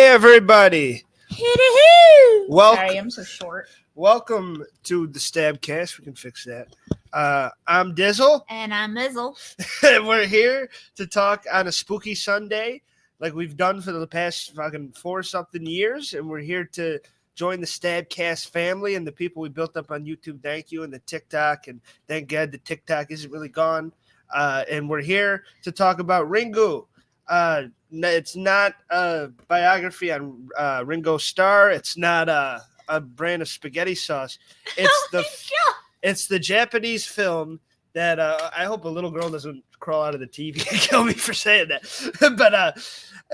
everybody. Sorry, I'm so short. Welcome to the StabCast. We can fix that. I'm Dizzle. And I'm Mizzle. And we're here to talk on a spooky Sunday like we've done for the past fucking 4-something years. And we're here to join the StabCast family and the people we built up on YouTube. Thank you. And the TikTok. And thank God the TikTok isn't really gone. And we're here to talk about Ringu. It's not a biography on Ringo Starr. It's not a brand of spaghetti sauce. It's the Japanese film that I hope a little girl doesn't crawl out of the TV and kill me for saying that. But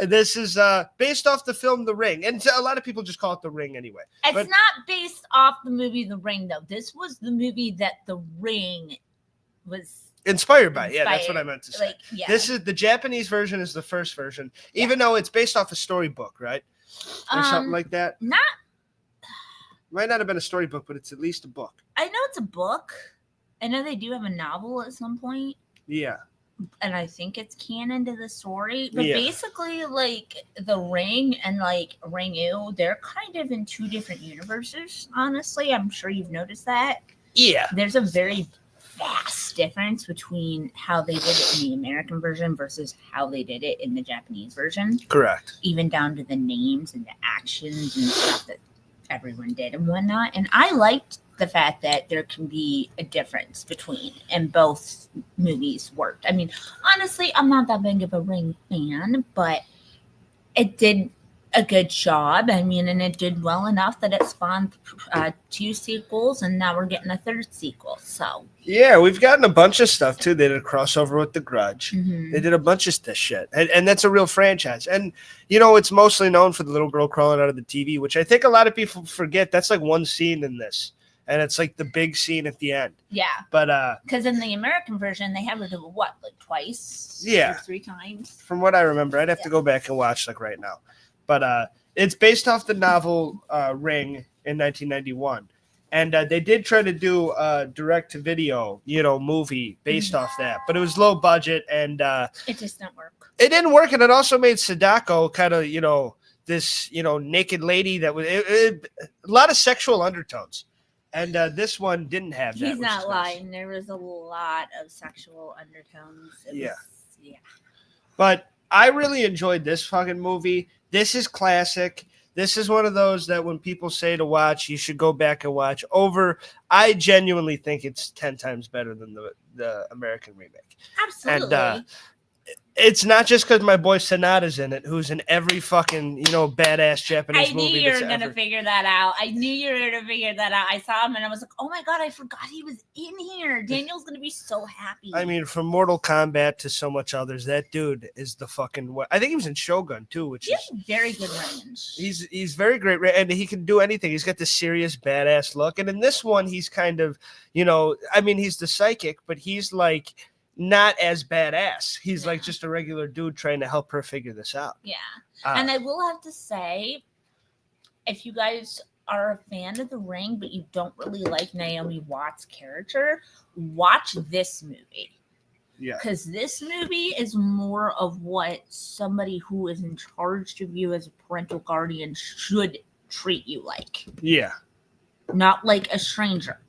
this is based off the film The Ring. And a lot of people just call it The Ring anyway. It's not based off the movie The Ring, though. This was the movie that The Ring was inspired by. Yeah, that's what I meant to say. Yeah. This is the Japanese version is the first version, even though it's based off a storybook, right? Or something like that. Might not have been a storybook, but it's at least a book. I know it's a book. I know they do have a novel at some point. Yeah. And I think it's canon to the story. But basically, like, The Ring and, like, Ringu, they're kind of in two different universes, honestly. I'm sure you've noticed that. Yeah. There's a very vast difference between how they did it in the American version versus how they did it in the Japanese version. Correct. Even down to the names and the actions and stuff that everyone did and whatnot. And I liked the fact that there can be a difference between, and both movies worked. I mean, honestly, I'm not that big of a Ring fan, but it did a good job. I mean, and it did well enough that it spawned 2 sequels, and now we're getting a 3rd sequel. So yeah, we've gotten a bunch of stuff too. They did a crossover with The Grudge. Mm-hmm. They did a bunch of this shit, and that's a real franchise. And you know, it's mostly known for the little girl crawling out of the TV, which I think a lot of people forget. That's like one scene in this, and it's like the big scene at the end. Yeah, but because in the American version they have her do what, like twice? Yeah, or 3 times. From what I remember, I'd have to go back and watch like right now. But it's based off the novel Ring in 1991. And they did try to do a direct-to-video, movie based off that. But it was low budget, and it just didn't work. It didn't work, and it also made Sadako kind of, this, naked lady that was a lot of sexual undertones. And this one didn't have that. He's not lying. There was a lot of sexual undertones. Yeah. But I really enjoyed this fucking movie. This is classic. This is one of those that when people say to watch, you should go back and watch over. I genuinely think it's 10 times better than the American remake. Absolutely. And it's not just because my boy Sonata's in it, who's in every fucking, badass Japanese movie. I knew you were going to figure that out. I saw him and I was like, oh my God, I forgot he was in here. Daniel's going to be so happy. I mean, from Mortal Kombat to so much others, that dude is the fucking... I think he was in Shogun too, which is... very good range. He's very great, and he can do anything. He's got this serious, badass look. And in this one, he's kind of, he's the psychic, but he's like... not as badass. He's like just a regular dude trying to help her figure this out. Yeah. And I will have to say, if you guys are a fan of The Ring, but you don't really like Naomi Watts' character, watch this movie. Yeah. Because this movie is more of what somebody who is in charge of you as a parental guardian should treat you like. Yeah. Not like a stranger.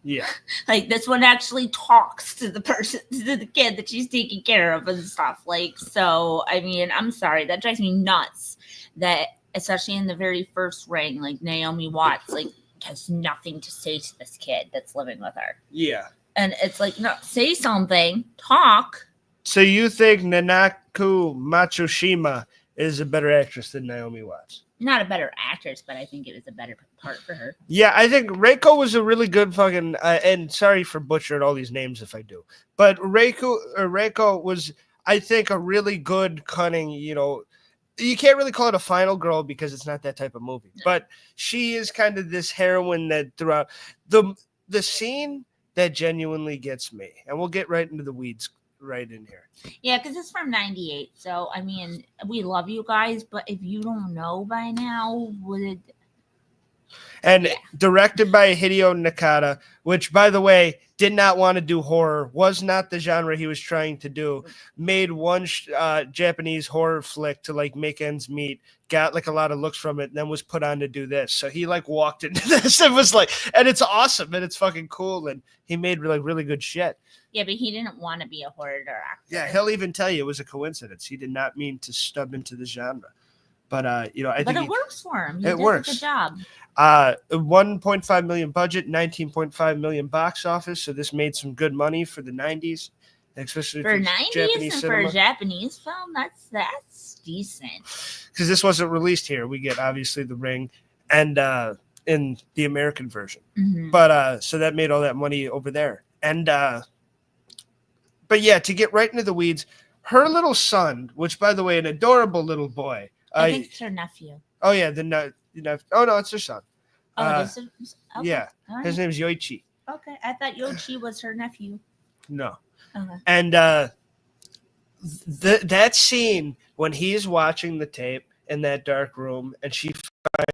Yeah. Like, this one actually talks to the person, to the kid that she's taking care of and stuff. Like, so, I mean, I'm sorry. That drives me nuts that, especially in the very first Ring, like, Naomi Watts, like, has nothing to say to this kid that's living with her. Yeah. And it's like, no, say something, talk. So you think Nanako Matsushima is a better actress than Naomi Watts? Not a better actress, but I think it was a better part for her. Yeah, I think Reiko was a really good fucking, and sorry for butchering all these names if I do, but Reiko was, I think, a really good, cunning, you can't really call it a final girl because it's not that type of movie, but she is kind of this heroine that throughout the scene that genuinely gets me, and we'll get right into the weeds right in here. Yeah, because it's from 98. So, I mean, we love you guys, but if you don't know by now, And directed by Hideo Nakata, which, by the way, did not want to do horror, was not the genre he was trying to do. Made one Japanese horror flick to like make ends meet, got like a lot of looks from it, and then was put on to do this. So he like walked into this and was like, and it's awesome and it's fucking cool, and he made like really good shit. Yeah, but he didn't want to be a horror director. Yeah, he'll even tell you it was a coincidence. He did not mean to stub into the genre. But I think it works for him. It works. A good job. 1.5 million budget, 19.5 million box office. So this made some good money for the 90s, especially for 90s Japanese and cinema. for a Japanese film. That's decent. Because this wasn't released here. We get obviously The Ring and in the American version. Mm-hmm. But so that made all that money over there. And but yeah, to get right into the weeds, her little son, which by the way, an adorable little boy. I think it's her nephew. Oh yeah, oh no, it's her son. Oh, it is. Okay. Yeah, right. His name's Yoichi. Okay, I thought Yoichi was her nephew. No. Okay. And that scene when he's watching the tape in that dark room, and she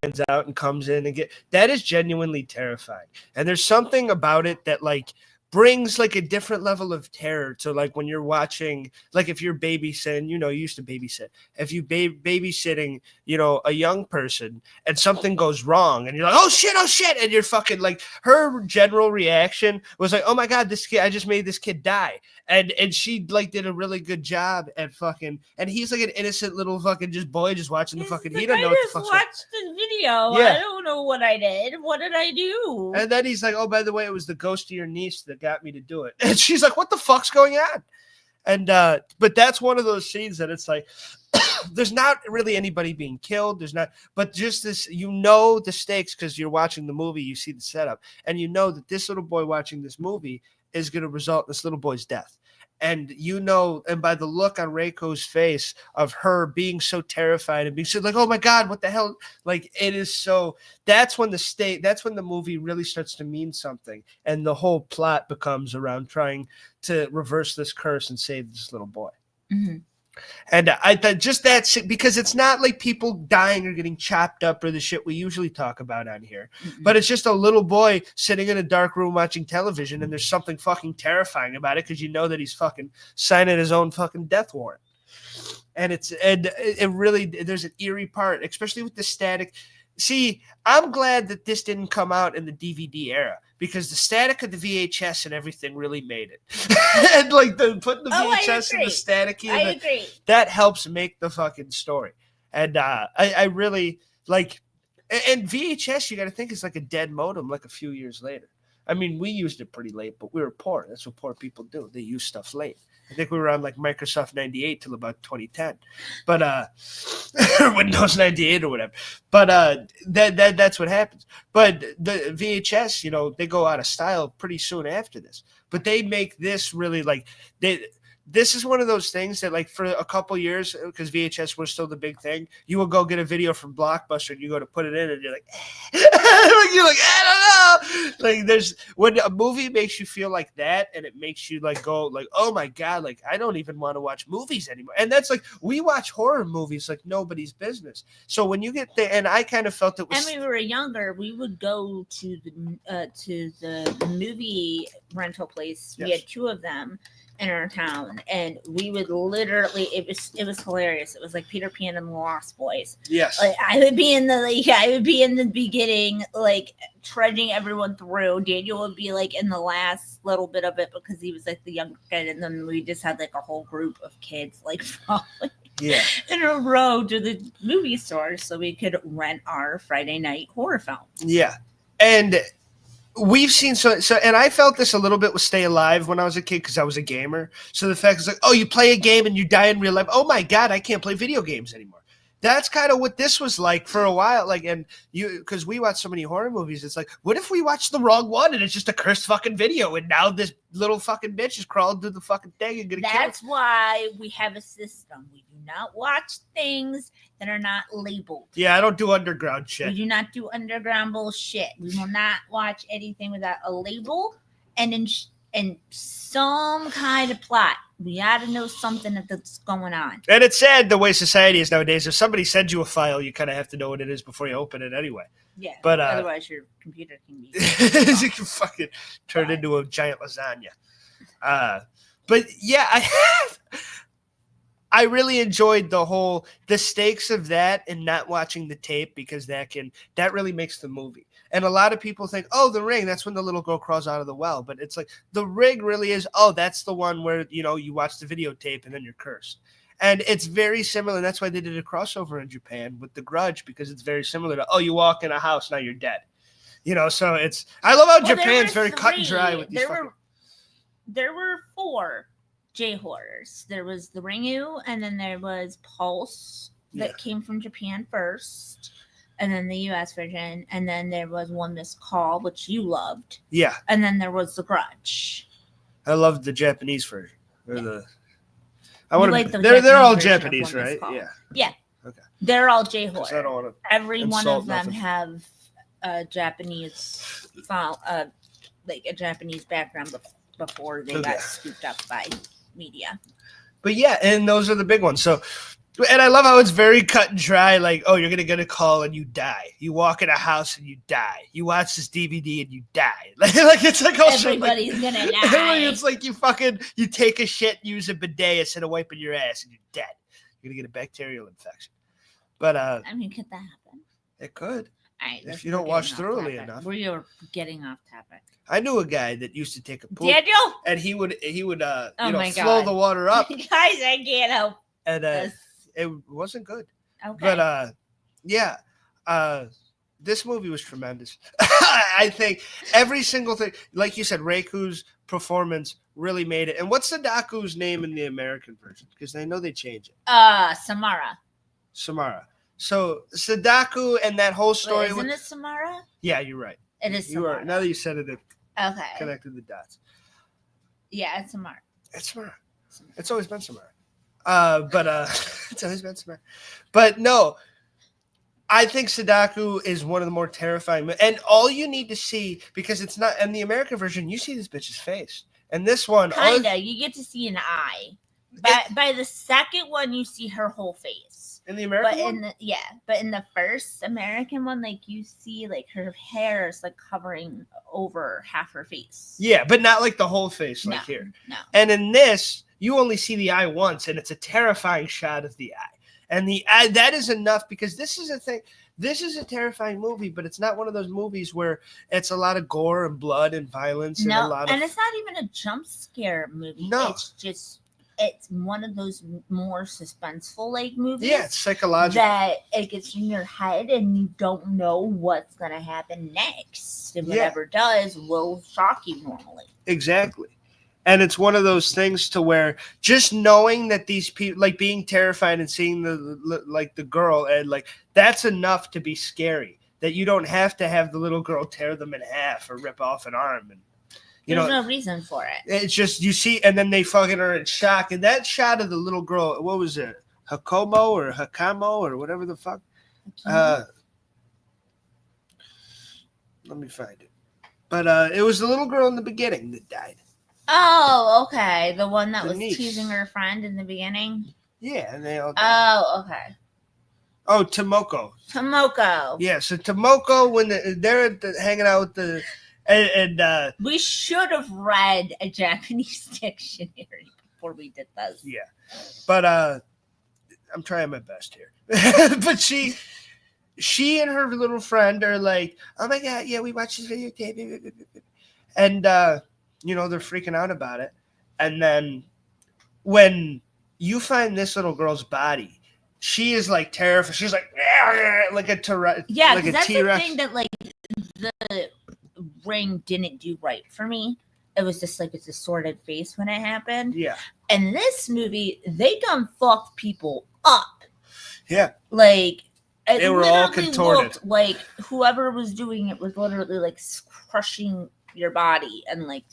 finds out and comes in and that is genuinely terrifying. And there's something about it that like brings like a different level of terror to like when you're watching, like if you're babysitting, you used to babysit. If you babysitting, a young person and something goes wrong and you're like, oh shit. And you're fucking like, her general reaction was like, oh my God, this kid, I just made this kid die. And she like did a really good job at fucking, and he's like an innocent little fucking just boy just watching the fucking, he don't know what the fuck's watched the video. Yeah. I don't know what I did. What did I do? And then he's like, oh, by the way, it was the ghost of your niece that got me to do it. And she's like, what the fuck's going on? And but that's one of those scenes that it's like there's not really anybody being killed, but just this, the stakes, because you're watching the movie, you see the setup, and that this little boy watching this movie is going to result in this little boy's death. And and by the look on Reiko's face of her being so terrified and being so like, oh my God, what the hell? Like, it is so, that's when the movie really starts to mean something. And the whole plot becomes around trying to reverse this curse and save this little boy. Mm-hmm. And I thought just that, because it's not like people dying or getting chopped up or the shit we usually talk about on here, but it's just a little boy sitting in a dark room watching television, and there's something fucking terrifying about it because that he's fucking signing his own fucking death warrant. And it really, there's an eerie part, especially with the static. See, I'm glad that this didn't come out in the DVD era, because the static of the VHS and everything really made it. And like putting the VHS and the static in, agree. That helps make the fucking story. And I really like, and VHS, you got to think, is like a dead modem like a few years later. I mean, we used it pretty late, but we were poor. That's what poor people do. They use stuff late. I think we were on like Microsoft 98 till about 2010, but Windows 98 or whatever. But that's what happens. But the VHS, they go out of style pretty soon after this. But they make this really like this is one of those things that, like, for a couple years, because VHS was still the big thing, you will go get a video from Blockbuster and you go to put it in and you're like, I don't know. Like, when a movie makes you feel like that, and it makes you like go like, oh my God, like I don't even want to watch movies anymore. And that's like, we watch horror movies like nobody's business. So when you get there, and I kind of felt it was. And when we were younger, we would go to the movie rental place. Yes. We had two of them in our town, and we would literally, it was hilarious. It was like Peter Pan and the Lost Boys. Yes. Like, I would be in the beginning, like trudging everyone through. Daniel would be like in the last little bit of it because he was like the younger kid, and then we just had like a whole group of kids like following in a row to the movie store so we could rent our Friday night horror film. Yeah. And we've seen so, and I felt this a little bit with Stay Alive when I was a kid because I was a gamer. So the fact is like, oh, you play a game and you die in real life. Oh my God, I can't play video games anymore. That's kind of what this was like for a while. Like, and because we watch so many horror movies, it's like, what if we watch the wrong one and it's just a cursed fucking video, and now this little fucking bitch is crawling through the fucking thing and gonna kill it? That's why we have a system. We do not watch things that are not labeled. Yeah, I don't do underground shit. We do not do underground bullshit. We will not watch anything without a label and some kind of plot. We gotta know something that's going on. And it's sad the way society is nowadays. If somebody sends you a file, you kind of have to know what it is before you open it anyway. Yeah. But otherwise, your computer can be. you can fucking turn into a giant lasagna. But yeah, I really enjoyed the stakes of that and not watching the tape because that really makes the movie. And a lot of people think, oh, the ring, that's when the little girl crawls out of the well. But it's like the ring really is, oh, that's the one where, you watch the videotape and then you're cursed. And it's very similar. And that's why they did a crossover in Japan with The Grudge, because it's very similar to, oh, you walk in a house, now you're dead. So I love how Japan's very cut and dry with these There were 4 J horrors. There was the Ringu, and then there was Pulse that came from Japan first, and then the US version, and then there was One Missed Call, which you loved. Yeah. And then there was The Grudge. I loved the Japanese version. They're all Japanese, right? Yeah. Yeah. Okay. They're all J horror. I don't want to. Every one of them have a Japanese, like a Japanese background before they got scooped up by media. But yeah, and those are the big ones. So, and I love how it's very cut and dry. Like, oh, you're gonna get a call and you die. You walk in a house and you die. You watch this DVD and you die. Like it's like also everybody's gonna die. It's like you take a shit, use a bidet instead of wiping your ass, and you're dead. You're gonna get a bacterial infection. But I mean, could that happen? It could. Right, if you don't watch thoroughly enough. We are getting off topic. I knew a guy that used to take a poop. Daniel? And he would my flow God. the water up. Guys, I can't help. And it wasn't good. Okay. But this movie was tremendous. I think every single thing, like you said, Reiku's performance really made it. And what's Sadaku's name in the American version? Because I know they change it. Samara. So Sadaku and that whole story. Isn't it Samara? Yeah, you're right. It is Samara. You are. Now that you said it, okay. Connected the dots. Yeah, it's Samara. It's Samara. It's always been Samara. It's always been Samara. But no, I think Sadaku is one of the more terrifying. And all you need to see, because it's not in the American version, you see this bitch's face. And this one, kinda, you get to see an eye. By the second one, you see her whole face. In the American one? But in the first American one, like you see like her hair is like covering over half her face. Yeah, but not like the whole face like here. No. And in this, you only see the eye once, and it's a terrifying shot of the eye. And the eye, that is enough, because this is a thing. This is a terrifying movie, but it's not one of those movies where it's a lot of gore and blood and violence. And it's not even a jump scare movie. No. It's one of those more suspenseful like movies. Yeah, it's psychological. That it gets in your head and you don't know what's going to happen next. And whatever does will shock you normally. Exactly. And it's one of those things to where just knowing that these people, like being terrified and seeing the girl, and like that's enough to be scary. That you don't have to have the little girl tear them in half or rip off an arm. And there's no reason for it. It's just you see, and then they fucking are in shock. And that shot of the little girl, what was it? Hakamo or whatever the fuck. Let me find it. But it was the little girl in the beginning that died. Oh, okay. The one that was niece. teasing her friend in the beginning? Yeah, and they all died. Oh, okay. Oh, Tomoko. Yeah, so Tomoko, when they're hanging out with the... And we should have read a Japanese dictionary before we did this. Yeah. But I'm trying my best here. But she and her little friend are like, oh my God, yeah, we watched this videotape. And, they're freaking out about it. And then when you find this little girl's body, she is like terrified. She's like a T-Rex. Yeah, like that's the thing that like the ring didn't do right for me. It was just like a distorted face when it happened. Yeah. And this movie, they done fucked people up. Yeah. Like they were all contorted. Like whoever was doing it was literally like crushing your body and like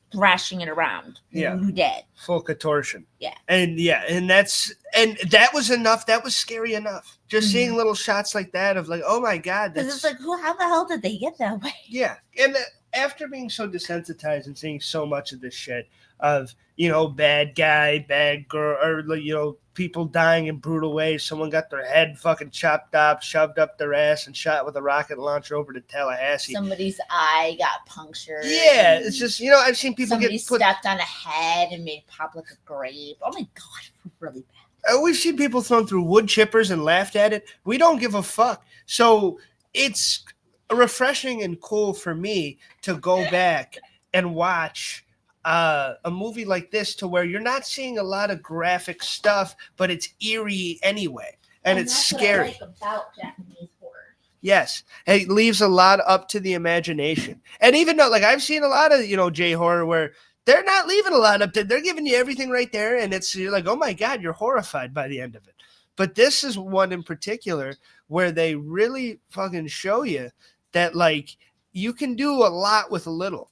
thrashing it around. Yeah. You dead. Full contortion. Yeah. And that was enough. That was scary enough. Just seeing little shots like that of like, oh my God. Because it's like, how the hell did they get that way? Yeah. And after being so desensitized and seeing so much of this shit of, you know, bad guy, bad girl, or, you know, people dying in brutal ways. Someone got their head fucking chopped up, shoved up their ass, and shot with a rocket launcher over to Tallahassee. Somebody's eye got punctured. Yeah, it's just, you know, I've seen people somebody get put... stepped on a head and made it pop like a grape. Oh my God, really bad. We've seen people thrown through wood chippers and laughed at it. We don't give a fuck. So it's refreshing and cool for me to go back and watch a movie like this, to where you're not seeing a lot of graphic stuff, but it's eerie anyway, and it's scary. What I like about Japanese horror. Yes, it leaves a lot up to the imagination. And even though, like, I've seen a lot of, you know, J horror where they're not leaving a lot up to, they're giving you everything right there, and you're like, oh my God, you're horrified by the end of it. But this is one in particular where they really fucking show you that, like, you can do a lot with a little.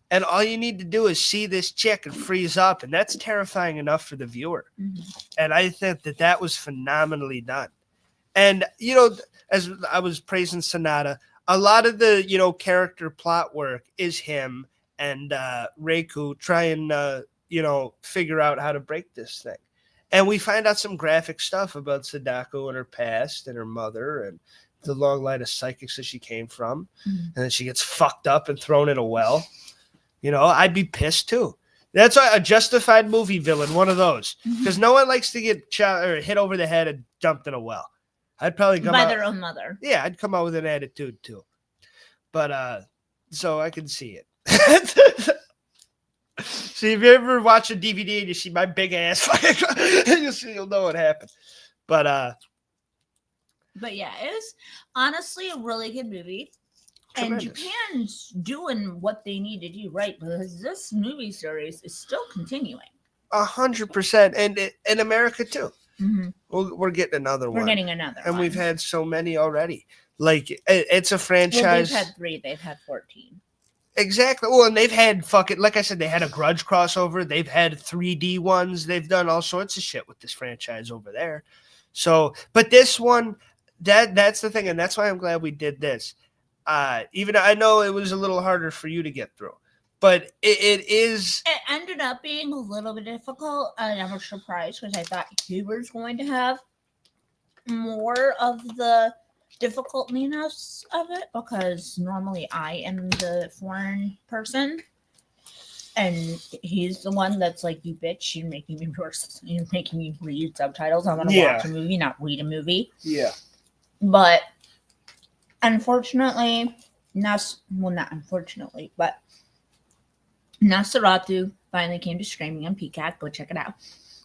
And all you need to do is see this chick and freeze up. And that's terrifying enough for the viewer. Mm-hmm. And I think that was phenomenally done. And, you know, as I was praising Sonata, a lot of the, you know, character plot work is him and Reiku trying to, you know, figure out how to break this thing. And we find out some graphic stuff about Sadako and her past and her mother and the long line of psychics that she came from. Mm-hmm. And then she gets fucked up and thrown in a well. You know, I'd be pissed too. That's why a justified movie villain, one of those, because no one likes to get shot or hit over the head and dumped in a well. I'd probably come by out, their own mother. Yeah, I'd come out with an attitude too. But so I can see it. See, if you ever watch a DVD and you see my big ass, you'll know what happened. But yeah, it was honestly a really good movie. And Japan's doing what they need to do right, because this movie series is still continuing. 100%. And in America, too. Mm-hmm. We're getting another one. We're getting another one. And we've had so many already. Like, it's a franchise. Well, they've had 3. They've had 14. Exactly. Well, and they've had like I said, they had a Grudge crossover. They've had 3D ones. They've done all sorts of shit with this franchise over there. So, but this one, that's the thing. And that's why I'm glad we did this. Even I know it was a little harder for you to get through, but it ended up being a little bit difficult. I was surprised because I thought he was going to have more of the difficultiness of it, because normally I am the foreign person and he's the one that's like, you bitch, you're making me read subtitles. I want to watch a movie, not read a movie. Yeah. But unfortunately, not unfortunately, but Nosferatu finally came to streaming on Peacock. Go check it out.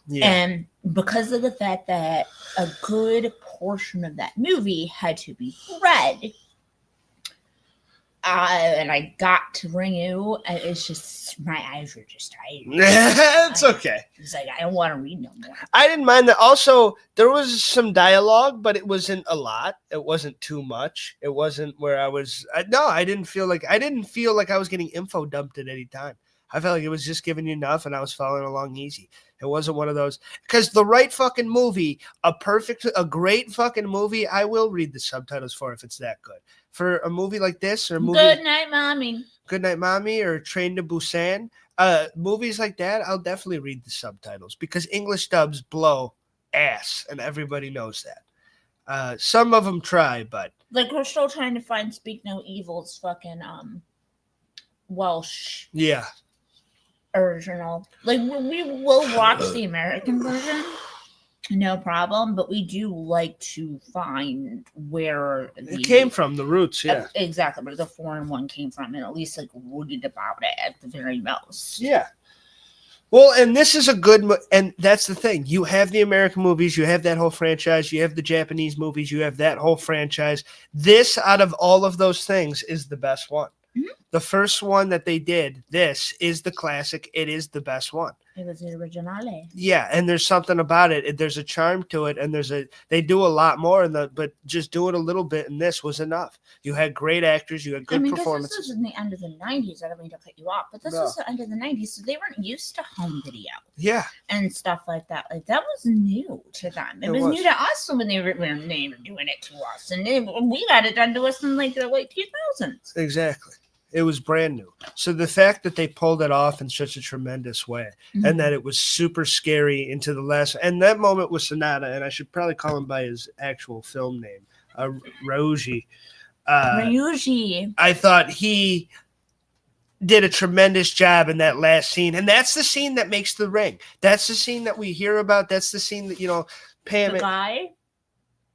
Yeah. And because of the fact that a good portion of that movie had to be read, and I got to Ringu, it's just, my eyes were just tired. It's okay. It's like, I don't want to read no more. I didn't mind that. Also, there was some dialogue, but it wasn't a lot. It wasn't too much. It wasn't where I didn't feel like I was getting info dumped at any time. I felt like it was just giving you enough and I was following along easy. It wasn't one of those, because the right fucking movie, a great fucking movie, I will read the subtitles for if it's that good. For a movie like this, or a movie Good Night Mommy, or Train to Busan, movies like that, I'll definitely read the subtitles, because English dubs blow ass and everybody knows that. Some of them try, but like, we're still trying to find Speak No Evil's fucking Welsh. Yeah. Original. Like, we will watch the American version, no problem, but we do like to find where it came from, the roots. Yeah, exactly, where the foreign one came from, and at least like read about it at the very most. Yeah. Well, and this is a good, and that's the thing. You have the American movies, you have that whole franchise, you have the Japanese movies, you have that whole franchise. This, out of all of those things, is the best one. Mm-hmm. The first one that they did, this is the classic. It is the best one. It was the originale. Yeah, and there's something about it. There's a charm to it, and they do a lot more but just doing a little bit in this was enough. You had great actors, you had good performances. This was in the end of the 90s. I don't mean to cut you off, but this was the end of the 90s, so they weren't used to home video. Yeah. And stuff like that. Like, that was new to them. It was new to us when they were doing it to us, and we got it done to us in like the late 2000s. Exactly. It was brand new. So the fact that they pulled it off in such a tremendous way and that it was super scary into the last, and that moment was Sonata, and I should probably call him by his actual film name, Ryuji. Ryuji. I thought he did a tremendous job in that last scene. And that's the scene that makes The Ring. That's the scene that we hear about. That's the scene that, Pam. The guy?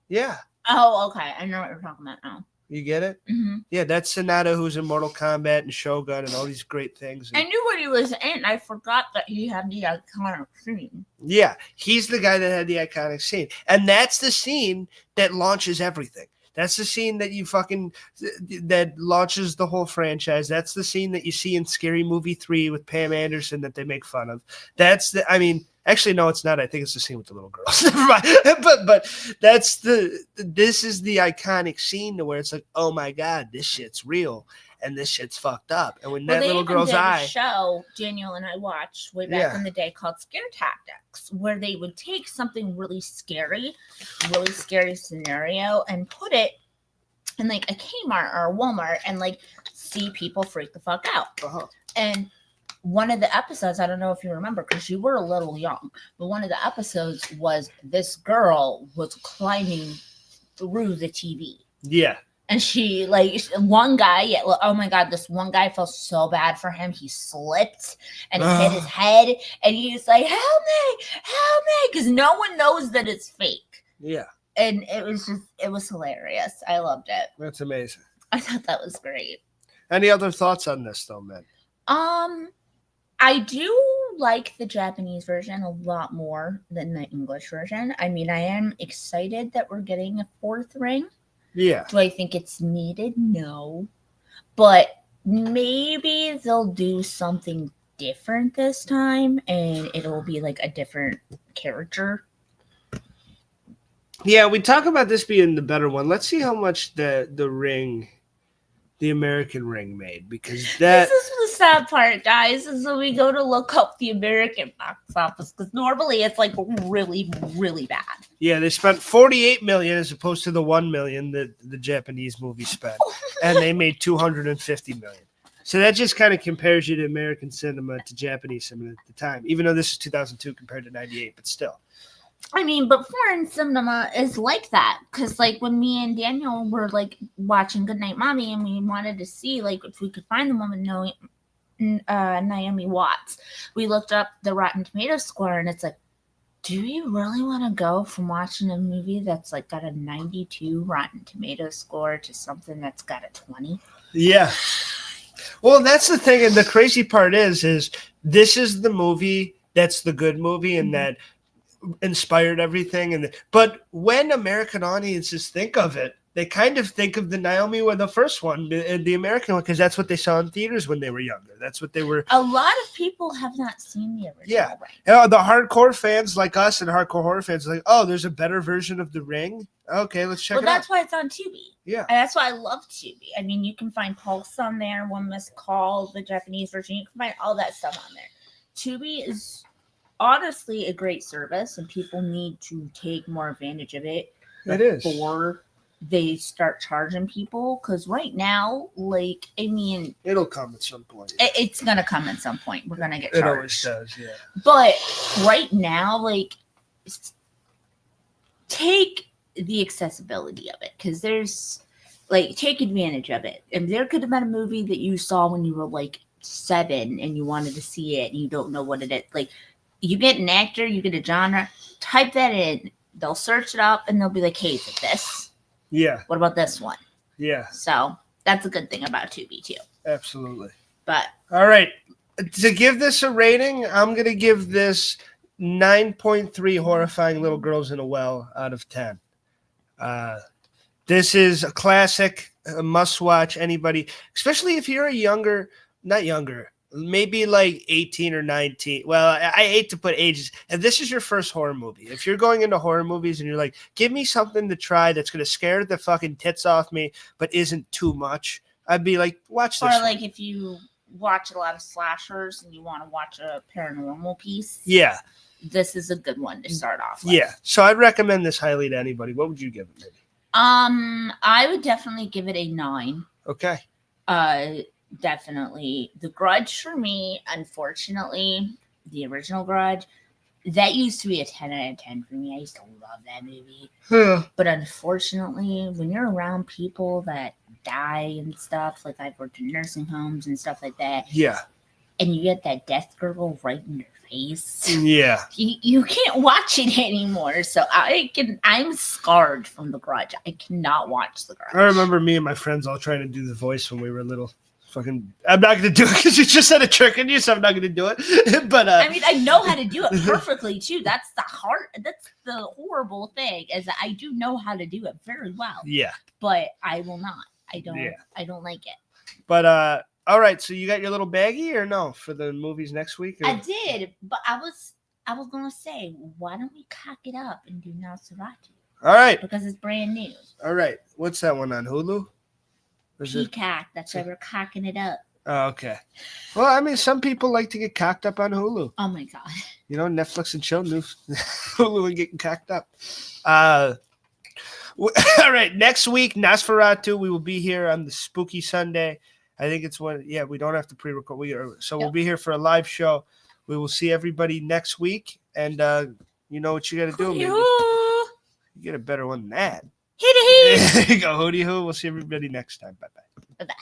Yeah. Oh, okay. I know what you're talking about now. You get it? Mm-hmm. Yeah, that's Sonata, who's in Mortal Kombat and Shogun and all these great things. I knew what he was in. I forgot that he had the iconic scene. Yeah, he's the guy that had the iconic scene. And that's the scene that launches everything. That's the scene that launches the whole franchise. That's the scene that you see in Scary Movie 3 with Pam Anderson that they make fun of. Actually, no, it's not. I think it's the scene with the little girls. Never mind. But this is the iconic scene to where it's like, oh my God, this shit's real and this shit's fucked up. And when that little girl's eye, a show Daniel and I watched way back in the day called Scare Tactics, where they would take something really scary scenario, and put it in like a Kmart or a Walmart and like see people freak the fuck out. Uh-huh. And one of the episodes, I don't know if you remember because you were a little young, but one of the episodes was this girl was climbing through the TV. Yeah. And she, one guy, oh my God, this one guy felt so bad for him. He slipped and he hit his head. And he's like, help me. Because no one knows that it's fake. Yeah. And it was hilarious. I loved it. That's amazing. I thought that was great. Any other thoughts on this, though, man? I do like the Japanese version a lot more than the English version. I mean, I am excited that we're getting a fourth ring. Yeah. Do I think it's needed? No. But maybe they'll do something different this time and it'll be like a different character. Yeah, we talk about this being the better one. Let's see how much the American Ring made, because this is the sad part, guys, is when we go to look up the American box office, because normally it's like really, really bad. Yeah, they spent $48 million as opposed to the $1 million that the Japanese movie spent, and they made $250 million. So that just kind of compares you to American cinema to Japanese cinema at the time, even though this is 2002 compared to 98, but still. I mean, but foreign cinema is like that, because like when me and Daniel were like watching Goodnight Mommy and we wanted to see like if we could find the woman Naomi Watts, we looked up the Rotten Tomatoes score and it's like, do you really want to go from watching a movie that's like got a 92 Rotten Tomatoes score to something that's got a 20? Yeah. Well, that's the thing, and the crazy part is this is the movie that's the good movie and that inspired everything. But when American audiences think of it, they kind of think of the Naomi one, the first one, the American one, because that's what they saw in theaters when they were younger. That's what they were. A lot of people have not seen the original. Yeah, Ring. The hardcore fans like us and hardcore horror fans are like, oh, there's a better version of The Ring. Okay, let's check it out. Well, that's why it's on Tubi. Yeah, and that's why I love Tubi. I mean, you can find Pulse on there, One Missed Call, the Japanese version. You can find all that stuff on there. Tubi is honestly a great service, and people need to take more advantage of it. It is. Before they start charging people, because right now, like, I mean, it'll come at some point. It's gonna come at some point. We're gonna get charged. It always does, yeah. But right now, like, take the accessibility of it, because there's like, take advantage of it. And there could have been a movie that you saw when you were like 7 and you wanted to see it and you don't know what it is. Like, you get an actor, you get a genre, type that in, they'll search it up and they'll be like, hey, is it this? Yeah. What about this one? Yeah. So that's a good thing about Tubi too. Absolutely. But all right, to give this a rating, I'm going to give this 9.3 horrifying little girls in a well out of 10. This is a classic, a must-watch. Anybody, especially if you're not younger, maybe like 18 or 19. Well, I hate to put ages. And this is your first horror movie. If you're going into horror movies and you're like, give me something to try that's going to scare the fucking tits off me, but isn't too much, I'd be like, watch this. Or like if you watch a lot of slashers and you want to watch a paranormal piece. Yeah. This is a good one to start off with. Yeah. So I'd recommend this highly to anybody. What would you give it, maybe? I would definitely give it a 9. Okay. definitely. The Grudge for me, unfortunately, the original Grudge, that used to be a 10 out of 10 for me. I used to love that movie. But unfortunately, when you're around people that die and stuff, like I've worked in nursing homes and stuff like that, Yeah. and you get that death gurgle right in your face, Yeah. you can't watch it anymore. So I'm scarred from The Grudge. I cannot watch The Grudge. I remember me and my friends all trying to do the voice when we were little. Fucking, I'm not gonna do it because you just said a trick on you, so I'm not gonna do it. But I mean, I know how to do it perfectly too. That's the horrible thing, is that I do know how to do it very well. Yeah. But I will not. I don't. Yeah. I don't like it. But all right. So you got your little baggie or no for the movies next week? Or? I did, but I was gonna say, why don't we cock it up and do Nosferatu? All right. Because it's brand new. All right. What's that one on Hulu? Peacock. That's why we're cocking it up. Oh, okay. Well, I mean, some people like to get cocked up on Hulu. Oh my god. You know, Netflix and chill, Hulu and getting cocked up. All right. Next week, Nosferatu. We will be here on the Spooky Sunday. I think it's when. Yeah, we don't have to pre-record. We'll be here for a live show. We will see everybody next week, and you know what you got to do. Maybe. You get a better one than that. Hooty hoo. There you go, hooty hoo. We'll see everybody next time. Bye bye. Bye bye.